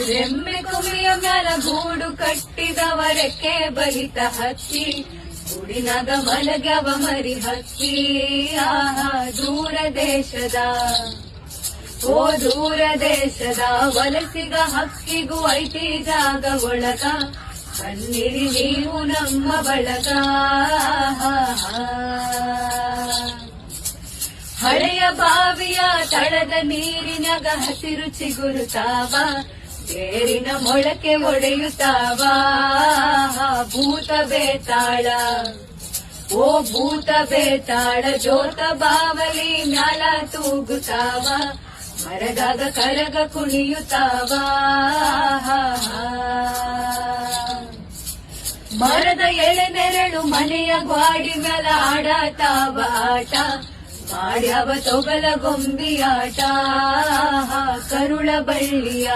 ರೆಮ್ಮೆ ಕುಮಿಯ ಮ್ಯಾಲ ಗೂಡು ಕಟ್ಟಿದವರಕ್ಕೆ ಬಲಿತ ಹಕ್ಕಿ ಗೂಡಿನಾಗ ಮಲಗ್ಯವ ಮರಿ ಹಕ್ಕಿ ಆಹಾ ದೂರ ದೇಶದ ಓ ದೂರ ದೇಶದ ವಲಸಿಗ ಹಕ್ಕಿಗೂ ಐತಿ ಜಾಗ ಒಳಗ ಬನ್ನಿರಿ ನೀವು ನಮ್ಮ ಬಳಗ ಹಳೆಯ ಬಾವಿಯ ತಳದ ನೀರಿನಾಗ ಹಸಿರು ಚಿಗುರುತ್ತಾವ ಬೇರಿನ ಮೊಳಕೆ ಒಡೆಯುತ್ತಾವ ಭೂತ ಬೇತಾಳ ಓ ಭೂತ ಬೇತಾಳ ಜೋತ ಬಾವಲಿ ಮ್ಯಾಲ ತೂಗುತ್ತಾವ ಮರದಾಗ ಕರಗ ಕುಣಿಯುತ್ತಾವ ಮರದ ಎಳೆನೆರಳು ಮನೆಯ ಗ್ವಾಡಿ ಮ್ಯಾಲ ಆಡತಾವ ಆಟ ಮಾಡ್ಯಾವ ತೊಗಲ ಗೊಂಬಿಯಾಟ ಕರುಳ ಬಳ್ಳಿಯ